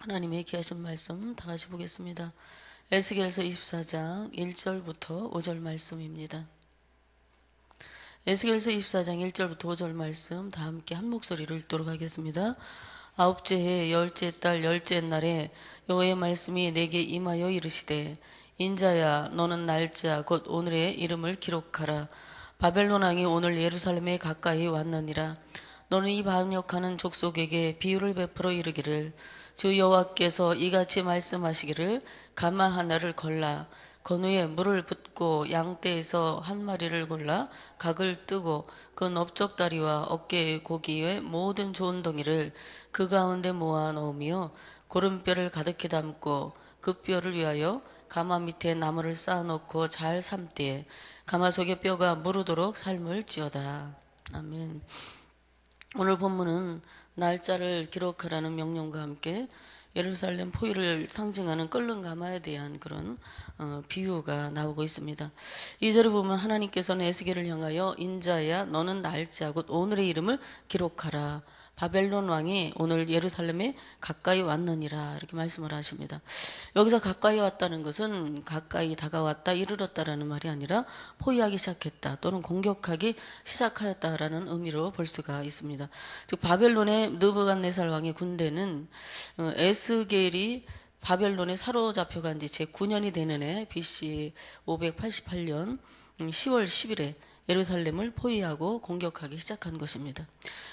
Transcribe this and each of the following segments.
하나님의 귀하신 말씀 다 같이 보겠습니다. 에스겔서 24장 1절부터 5절 말씀입니다. 에스겔서 24장 1절부터 5절 말씀 다 함께 한 목소리로 읽도록 하겠습니다. 아홉째 해 열째 달 열째 날에 여호와의 말씀이 내게 임하여 이르시되 인자야 너는 날짜 곧 오늘의 이름을 기록하라. 바벨론 왕이 오늘 예루살렘에 가까이 왔느니라. 너는 이 반역하는 족속에게 비유를 베풀어 이르기를 주 여호와께서 이같이 말씀하시기를 가마 하나를 걸라. 건우에 물을 붓고 양떼에서 한 마리를 골라 각을 뜨고 그 넓적다리와 어깨의 고기의 모든 좋은 덩이를 그 가운데 모아 넣으며 고름뼈를 가득히 담고 그 뼈를 위하여 가마 밑에 나무를 쌓아놓고 잘 삶되 가마 속의 뼈가 무르도록 삶을지어다. 아멘. 오늘 본문은 날짜를 기록하라는 명령과 함께 예루살렘 포위를 상징하는 끓는 가마에 대한 그런 비유가 나오고 있습니다. 2절에 보면 하나님께서는 에스겔을 향하여 인자야 너는 날짜 곧 오늘의 이름을 기록하라. 바벨론 왕이 오늘 예루살렘에 가까이 왔느니라 이렇게 말씀을 하십니다. 여기서 가까이 왔다는 것은 가까이 다가왔다 이르렀다라는 말이 아니라 포위하기 시작했다 또는 공격하기 시작하였다라는 의미로 볼 수가 있습니다. 즉 바벨론의 느부갓네살 왕의 군대는 에스겔이 바벨론에 사로잡혀간 지 제9년이 되는 해 BC 588년 10월 10일에 예루살렘을 포위하고 공격하기 시작한 것입니다.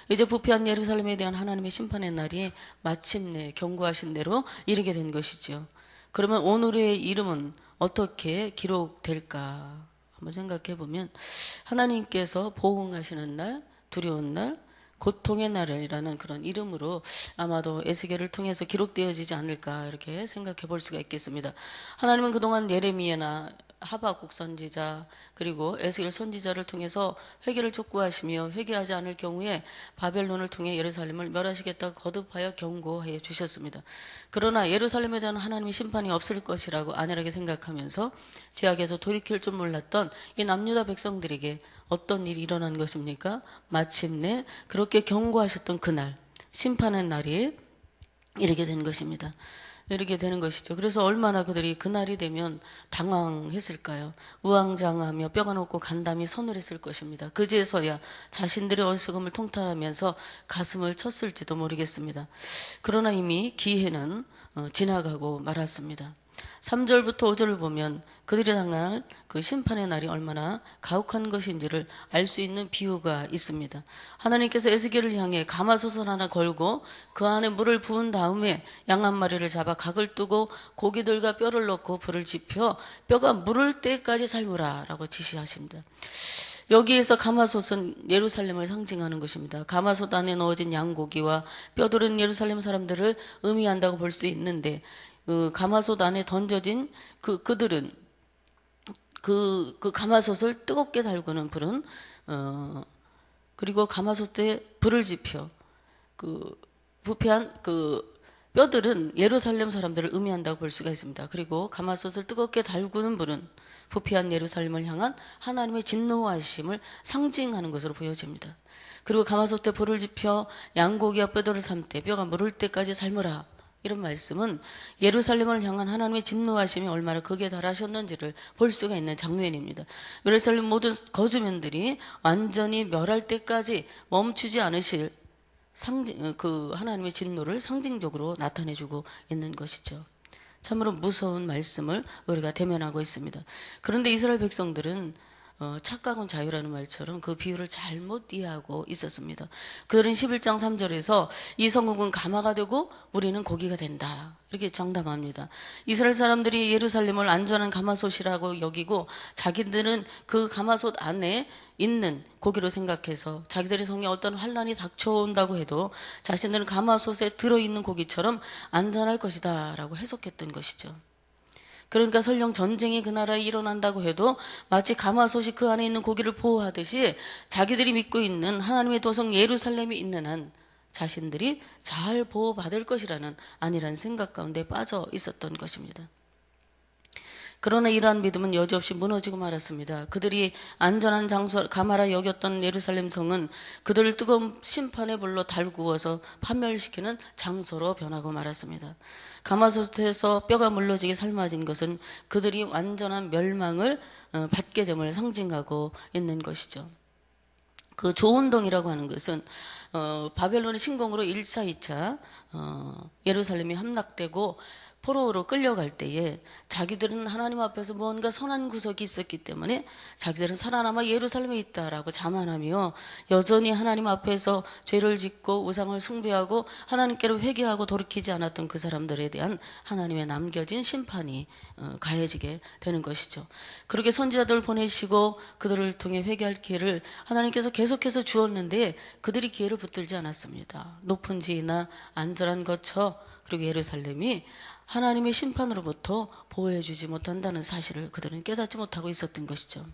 이제 부패한 예루살렘에 대한 하나님의 심판의 날이 마침내 경고하신 대로 이르게 된 것이죠. 그러면 오늘의 이름은 어떻게 기록될까? 한번 생각해 보면 하나님께서 보응하시는 날, 두려운 날, 고통의 날이라는 그런 이름으로 아마도 에스겔을 통해서 기록되어지지 않을까 이렇게 생각해 볼 수가 있겠습니다. 하나님은 그동안 예레미야나 하박국 선지자 그리고 에스겔 선지자를 통해서 회개를 촉구하시며 회개하지 않을 경우에 바벨론을 통해 예루살렘을 멸하시겠다고 거듭하여 경고해 주셨습니다. 그러나 예루살렘에 대한 하나님의 심판이 없을 것이라고 안일하게 생각하면서 제약에서 돌이킬 줄 몰랐던 이 남유다 백성들에게 어떤 일이 일어난 것입니까? 마침내 그렇게 경고하셨던 그날 심판의 날이 이르게 된 것입니다. 이렇게 되는 것이죠. 그래서 얼마나 그들이 그날이 되면 당황했을까요? 우왕좌왕하며 뼈가 녹고 간담이 서늘했을 것입니다. 그제서야 자신들의 어리석음을 통탄하면서 가슴을 쳤을지도 모르겠습니다. 그러나 이미 기회는 지나가고 말았습니다. 3절부터 5절을 보면 그들이 당할 그 심판의 날이 얼마나 가혹한 것인지를 알 수 있는 비유가 있습니다. 하나님께서 에스겔을 향해 가마솥을 하나 걸고 그 안에 물을 부은 다음에 양 한 마리를 잡아 각을 뜨고 고기들과 뼈를 넣고 불을 지펴 뼈가 무를 때까지 삶으라 라고 지시하십니다. 여기에서 가마솥은 예루살렘을 상징하는 것입니다. 가마솥 안에 넣어진 양고기와 뼈들은 예루살렘 사람들을 의미한다고 볼 수 있는데 그 가마솥 안에 던져진 그들은 그 가마솥을 뜨겁게 달구는 불은 그리고 가마솥에 불을 지펴 그 부패한 그 뼈들은 예루살렘 사람들을 의미한다고 볼 수가 있습니다. 그리고 가마솥을 뜨겁게 달구는 불은 부패한 예루살렘을 향한 하나님의 진노하심을 상징하는 것으로 보여집니다. 그리고 가마솥에 불을 지펴 양고기와 뼈들을 삶되 뼈가 무를 때까지 삶으라. 이런 말씀은 예루살렘을 향한 하나님의 진노하심이 얼마나 극에 달하셨는지를 볼 수가 있는 장면입니다. 예루살렘 모든 거주민들이 완전히 멸할 때까지 멈추지 않으실 그 하나님의 진노를 상징적으로 나타내주고 있는 것이죠. 참으로 무서운 말씀을 우리가 대면하고 있습니다. 그런데 이스라엘 백성들은 착각은 자유라는 말처럼 그 비유를 잘못 이해하고 있었습니다. 그들은 11장 3절에서 이 성국은 가마가 되고 우리는 고기가 된다 이렇게 장담합니다. 이스라엘 사람들이 예루살렘을 안전한 가마솥이라고 여기고 자기들은 그 가마솥 안에 있는 고기로 생각해서 자기들의 성에 어떤 환난이 닥쳐온다고 해도 자신들은 가마솥에 들어있는 고기처럼 안전할 것이다 라고 해석했던 것이죠. 그러니까 설령 전쟁이 그 나라에 일어난다고 해도 마치 가마솥이 그 안에 있는 고기를 보호하듯이 자기들이 믿고 있는 하나님의 도성 예루살렘이 있는 한 자신들이 잘 보호받을 것이라는 안일한 생각 가운데 빠져 있었던 것입니다. 그러나 이러한 믿음은 여지없이 무너지고 말았습니다. 그들이 안전한 장소 가마라 여겼던 예루살렘 성은 그들을 뜨거운 심판의 불로 달구어서 파멸시키는 장소로 변하고 말았습니다. 가마솥에서 뼈가 물러지게 삶아진 것은 그들이 완전한 멸망을 받게 됨을 상징하고 있는 것이죠. 그 조운동이라고 하는 것은 바벨론의 침공으로 1차, 2차 예루살렘이 함락되고 포로로 끌려갈 때에 자기들은 하나님 앞에서 뭔가 선한 구석이 있었기 때문에 자기들은 살아남아 예루살렘에 있다라고 자만하며 여전히 하나님 앞에서 죄를 짓고 우상을 숭배하고 하나님께로 회개하고 돌이키지 않았던 그 사람들에 대한 하나님의 남겨진 심판이 가해지게 되는 것이죠. 그렇게 선지자들을 보내시고 그들을 통해 회개할 기회를 하나님께서 계속해서 주었는데 그들이 기회를 붙들지 않았습니다. 높은 지위나 안전한 거처 그리고 예루살렘이 하나님의 심판으로부터 보호해주지 못한다는 사실을 그들은 깨닫지 못하고 있었던 것이죠.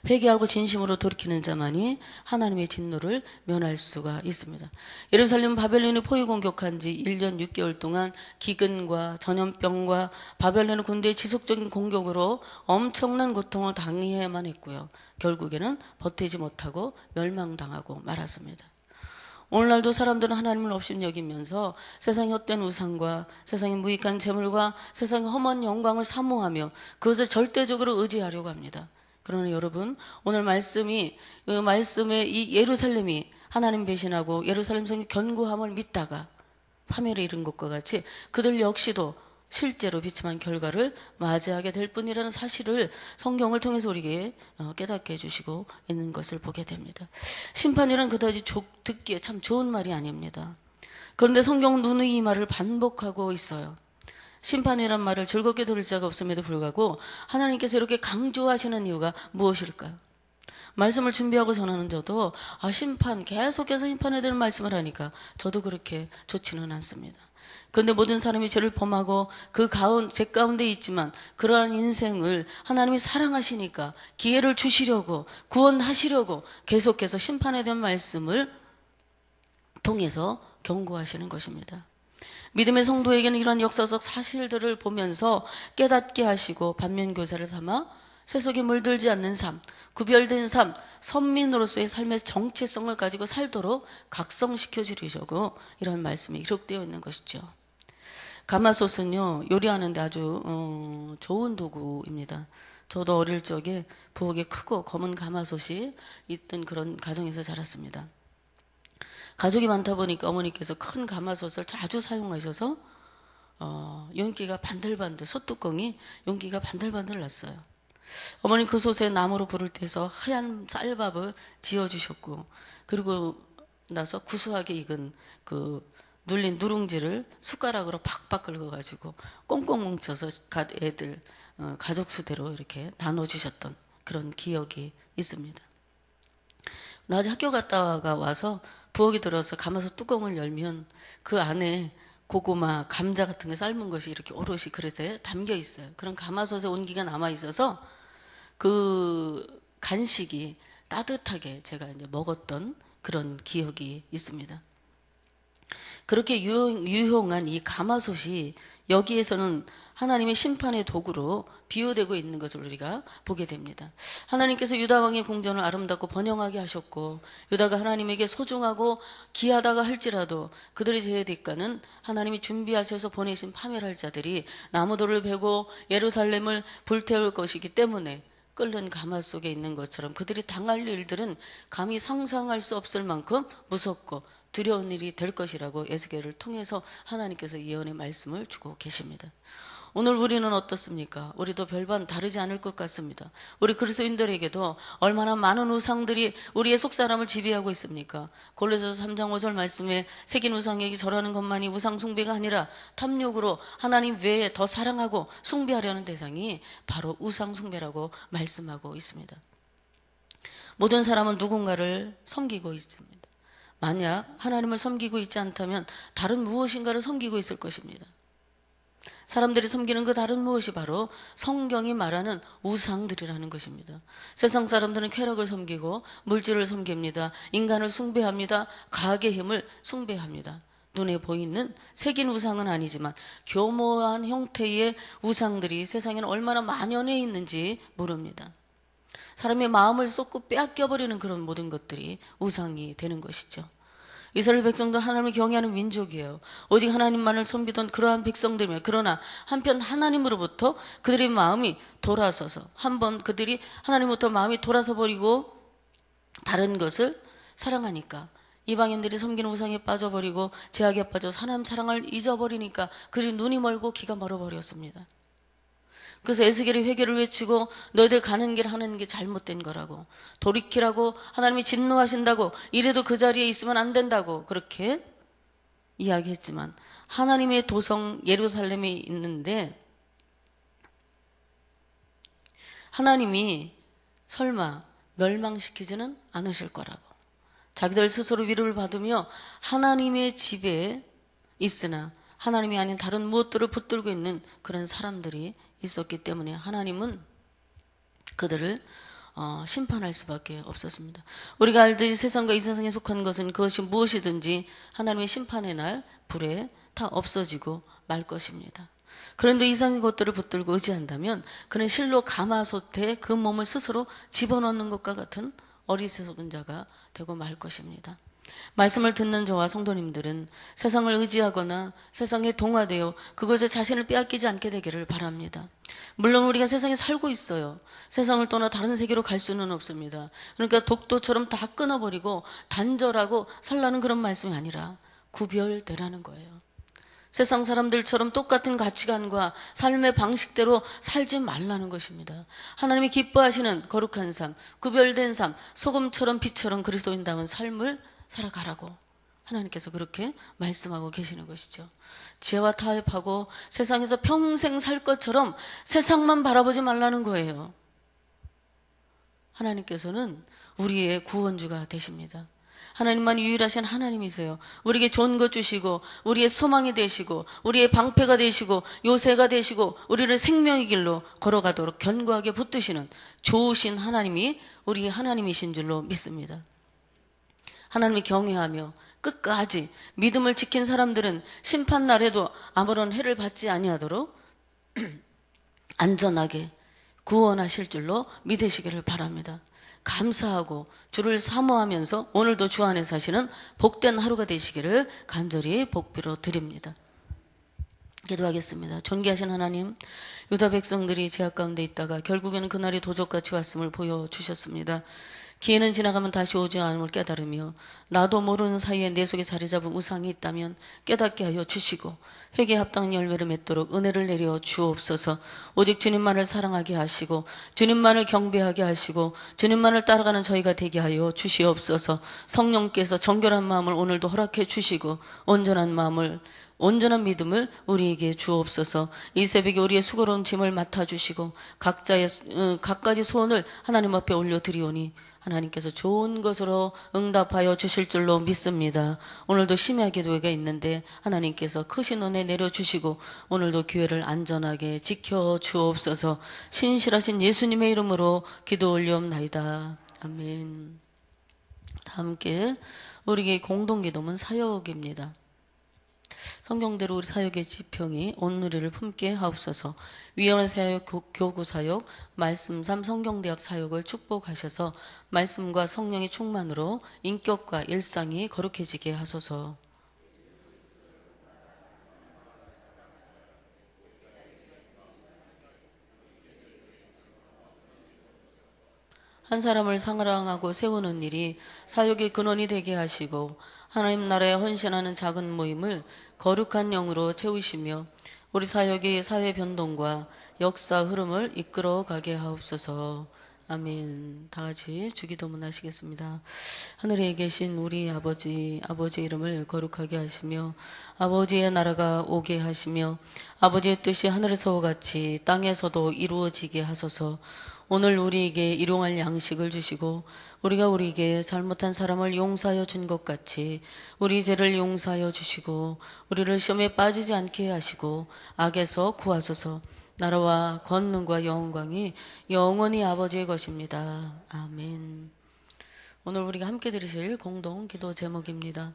회개하고 진심으로 돌이키는 자만이 하나님의 진노를 면할 수가 있습니다. 예루살렘 바벨론이 포위 공격한 지 1년 6개월 동안 기근과 전염병과 바벨론 군대의 지속적인 공격으로 엄청난 고통을 당해야만 했고요. 결국에는 버티지 못하고 멸망당하고 말았습니다. 오늘날도 사람들은 하나님을 업신여기면서 세상의 헛된 우상과 세상의 무익한 재물과 세상의 험한 영광을 사모하며 그것을 절대적으로 의지하려고 합니다. 그러나 여러분, 오늘 말씀에 이 예루살렘이 하나님 배신하고 예루살렘 성의 견고함을 믿다가 파멸에 이른 것과 같이 그들 역시도 실제로 비참한 결과를 맞이하게 될 뿐이라는 사실을 성경을 통해서 우리에게 깨닫게 해주시고 있는 것을 보게 됩니다. 심판이란 그다지 듣기에 참 좋은 말이 아닙니다. 그런데 성경은 누누이 이 말을 반복하고 있어요. 심판이란 말을 즐겁게 들을 자가 없음에도 불구하고 하나님께서 이렇게 강조하시는 이유가 무엇일까요? 말씀을 준비하고 전하는 저도 심판, 계속해서 심판에 대한 말씀을 하니까 저도 그렇게 좋지는 않습니다. 그런데 모든 사람이 죄를 범하고 제 가운데 있지만 그러한 인생을 하나님이 사랑하시니까 기회를 주시려고 구원하시려고 계속해서 심판에 대한 말씀을 통해서 경고하시는 것입니다. 믿음의 성도에게는 이러한 역사적 사실들을 보면서 깨닫게 하시고 반면교사를 삼아 세속에 물들지 않는 삶, 구별된 삶, 선민으로서의 삶의 정체성을 가지고 살도록 각성시켜 주시려고 이런 말씀이 기록되어 있는 것이죠. 가마솥은요, 요리하는데 아주 좋은 도구입니다. 저도 어릴 적에 부엌에 크고 검은 가마솥이 있던 그런 가정에서 자랐습니다. 가족이 많다 보니까 어머니께서 큰 가마솥을 자주 사용하셔서 윤기가 반들반들, 솥뚜껑이 윤기가 반들반들 났어요. 어머니 그 솥에 나무로 불을 떼서 하얀 쌀밥을 지어주셨고, 그리고 나서 구수하게 익은 눌린 누룽지를 숟가락으로 팍팍 긁어가지고 꽁꽁 뭉쳐서 애들 가족 수대로 이렇게 나눠주셨던 그런 기억이 있습니다. 낮에 학교 갔다가 와서 부엌에 들어서 가마솥 뚜껑을 열면 그 안에 고구마, 감자 같은 거 삶은 것이 이렇게 오롯이 그릇에 담겨 있어요. 그런 가마솥에 온기가 남아 있어서 그 간식이 따뜻하게 제가 이제 먹었던 그런 기억이 있습니다. 그렇게 유용한 이 가마솥이 여기에서는 하나님의 심판의 도구로 비유되고 있는 것을 우리가 보게 됩니다. 하나님께서 유다 왕의 궁전을 아름답고 번영하게 하셨고, 유다가 하나님에게 소중하고 귀하다가 할지라도 그들의 죄의 대가는 하나님이 준비하셔서 보내신 파멸할 자들이 나무돌을 베고 예루살렘을 불태울 것이기 때문에 끓는 가마 속에 있는 것처럼 그들이 당할 일들은 감히 상상할 수 없을 만큼 무섭고 두려운 일이 될 것이라고 에스겔을 통해서 하나님께서 예언의 말씀을 주고 계십니다. 오늘 우리는 어떻습니까? 우리도 별반 다르지 않을 것 같습니다. 우리 그리스도인들에게도 얼마나 많은 우상들이 우리의 속사람을 지배하고 있습니까? 골로새서 3장 5절 말씀에 새긴 우상에게 절하는 것만이 우상 숭배가 아니라 탐욕으로 하나님 외에 더 사랑하고 숭배하려는 대상이 바로 우상 숭배라고 말씀하고 있습니다. 모든 사람은 누군가를 섬기고 있습니다. 만약 하나님을 섬기고 있지 않다면 다른 무엇인가를 섬기고 있을 것입니다. 사람들이 섬기는 그 다른 무엇이 바로 성경이 말하는 우상들이라는 것입니다. 세상 사람들은 쾌락을 섬기고 물질을 섬깁니다. 인간을 숭배합니다. 과학의 힘을 숭배합니다. 눈에 보이는 새긴 우상은 아니지만 교모한 형태의 우상들이 세상에는 얼마나 만연해 있는지 모릅니다. 사람의 마음을 쏟고 빼앗겨버리는 그런 모든 것들이 우상이 되는 것이죠. 이스라엘 백성들 하나님을 경외하는 민족이에요. 오직 하나님만을 섬기던 그러한 백성들이며, 그러나 한편 하나님으로부터 그들의 마음이 돌아서서, 한번 그들이 하나님부터 마음이 돌아서 버리고 다른 것을 사랑하니까, 이방인들이 섬기는 우상에 빠져버리고 제약에 빠져서 하나님 사랑을 잊어버리니까 그들이 눈이 멀고 귀가 멀어버렸습니다. 그래서 에스겔이 회개를 외치고 너희들 가는 길 하는 게 잘못된 거라고, 돌이키라고, 하나님이 진노하신다고, 이래도 그 자리에 있으면 안 된다고 그렇게 이야기했지만, 하나님의 도성 예루살렘에 있는데 하나님이 설마 멸망시키지는 않으실 거라고, 자기들 스스로 위로를 받으며 하나님의 집에 있으나 하나님이 아닌 다른 무엇들을 붙들고 있는 그런 사람들이 있었기 때문에 하나님은 그들을 심판할 수밖에 없었습니다. 우리가 알듯이 세상과 이 세상에 속한 것은 그것이 무엇이든지 하나님의 심판의 날 불에 다 없어지고 말 것입니다. 그런데 이상의 것들을 붙들고 의지한다면 그는 실로 가마솥에 그 몸을 스스로 집어넣는 것과 같은 어리석은 자가 되고 말 것입니다. 말씀을 듣는 저와 성도님들은 세상을 의지하거나 세상에 동화되어 그것에 자신을 빼앗기지 않게 되기를 바랍니다. 물론 우리가 세상에 살고 있어요. 세상을 떠나 다른 세계로 갈 수는 없습니다. 그러니까 독도처럼 다 끊어버리고 단절하고 살라는 그런 말씀이 아니라 구별되라는 거예요. 세상 사람들처럼 똑같은 가치관과 삶의 방식대로 살지 말라는 것입니다. 하나님이 기뻐하시는 거룩한 삶, 구별된 삶, 소금처럼 빛처럼 그리스도인다운 삶을 살아가라고 하나님께서 그렇게 말씀하고 계시는 것이죠. 지혜와 타협하고 세상에서 평생 살 것처럼 세상만 바라보지 말라는 거예요. 하나님께서는 우리의 구원주가 되십니다. 하나님만 유일하신 하나님이세요. 우리에게 좋은 것 주시고 우리의 소망이 되시고 우리의 방패가 되시고 요새가 되시고 우리를 생명의 길로 걸어가도록 견고하게 붙드시는 좋으신 하나님이 우리의 하나님이신 줄로 믿습니다. 하나님을 경외하며 끝까지 믿음을 지킨 사람들은 심판날에도 아무런 해를 받지 아니하도록 안전하게 구원하실 줄로 믿으시기를 바랍니다. 감사하고 주를 사모하면서 오늘도 주 안에 사시는 복된 하루가 되시기를 간절히 복비로 드립니다. 기도하겠습니다. 존귀하신 하나님, 유다 백성들이 제약 가운데 있다가 결국에는 그날이 도적같이 왔음을 보여주셨습니다. 기회는 지나가면 다시 오지 않음을 깨달으며 나도 모르는 사이에 내 속에 자리 잡은 우상이 있다면 깨닫게 하여 주시고 회개에 합당한 열매를 맺도록 은혜를 내려 주옵소서. 오직 주님만을 사랑하게 하시고 주님만을 경배하게 하시고 주님만을 따라가는 저희가 되게 하여 주시옵소서. 성령께서 정결한 마음을 오늘도 허락해 주시고 온전한 믿음을 우리에게 주옵소서. 이 새벽에 우리의 수고로운 짐을 맡아주시고 각가지 소원을 하나님 앞에 올려드리오니 하나님께서 좋은 것으로 응답하여 주실 줄로 믿습니다. 오늘도 심야 기도회가 있는데 하나님께서 크신 은혜 내려주시고 오늘도 교회를 안전하게 지켜주옵소서. 신실하신 예수님의 이름으로 기도 올리옵나이다. 아멘. 다 함께 우리에게 공동기도문 사역입니다. 성경대로 우리 사역의 지평이 온 우리를 품게 하옵소서. 위원회 사역, 교구 사역, 말씀 3 성경대학 사역을 축복하셔서 말씀과 성령의 충만으로 인격과 일상이 거룩해지게 하소서. 한 사람을 사랑하고 세우는 일이 사역의 근원이 되게 하시고 하나님 나라에 헌신하는 작은 모임을 거룩한 영으로 채우시며 우리 사역의 사회 변동과 역사 흐름을 이끌어 가게 하옵소서. 아멘. 다 같이 주기도문 하시겠습니다. 하늘에 계신 우리 아버지 이름을 거룩하게 하시며 아버지의 나라가 오게 하시며 아버지의 뜻이 하늘에서와 같이 땅에서도 이루어지게 하소서. 오늘 우리에게 일용할 양식을 주시고 우리가 우리에게 잘못한 사람을 용서하여 준 것 같이 우리 죄를 용서하여 주시고 우리를 시험에 빠지지 않게 하시고 악에서 구하소서. 나라와 권능과 영광이 영원히 아버지의 것입니다. 아멘. 오늘 우리가 함께 들으실 공동 기도 제목입니다.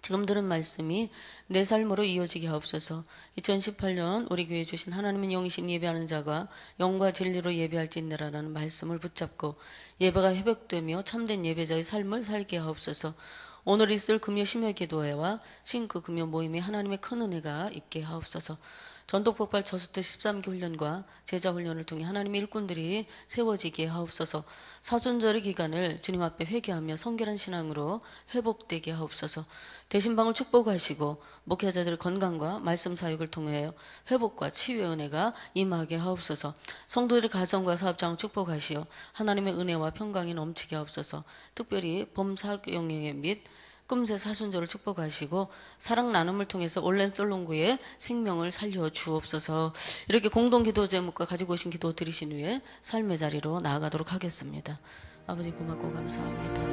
지금 들은 말씀이 내 삶으로 이어지게 하옵소서. 2018년 우리 교회 주신 하나님은 영이신 예배하는 자가 영과 진리로 예배할지니라라는 말씀을 붙잡고 예배가 회복되며 참된 예배자의 삶을 살게 하옵소서. 오늘 있을 금요 심야 기도회와 싱크 금요 모임에 하나님의 큰 은혜가 있게 하옵소서. 전독폭발 저수트 13기 훈련과 제자 훈련을 통해 하나님의 일꾼들이 세워지게 하옵소서. 사순절의 기간을 주님 앞에 회개하며 성결한 신앙으로 회복되게 하옵소서. 대신방을 축복하시고 목회자들의 건강과 말씀 사역을 통해 회복과 치유의 은혜가 임하게 하옵소서. 성도들의 가정과 사업장을 축복하시어 하나님의 은혜와 평강이 넘치게 하옵소서. 특별히 범사경영의 및 금세 사순절을 축복하시고 사랑 나눔을 통해서 온라인 솔롱구의 생명을 살려 주옵소서. 이렇게 공동 기도 제목과 가지고 오신 기도 드리신 후에 삶의 자리로 나아가도록 하겠습니다. 아버지 고맙고 감사합니다.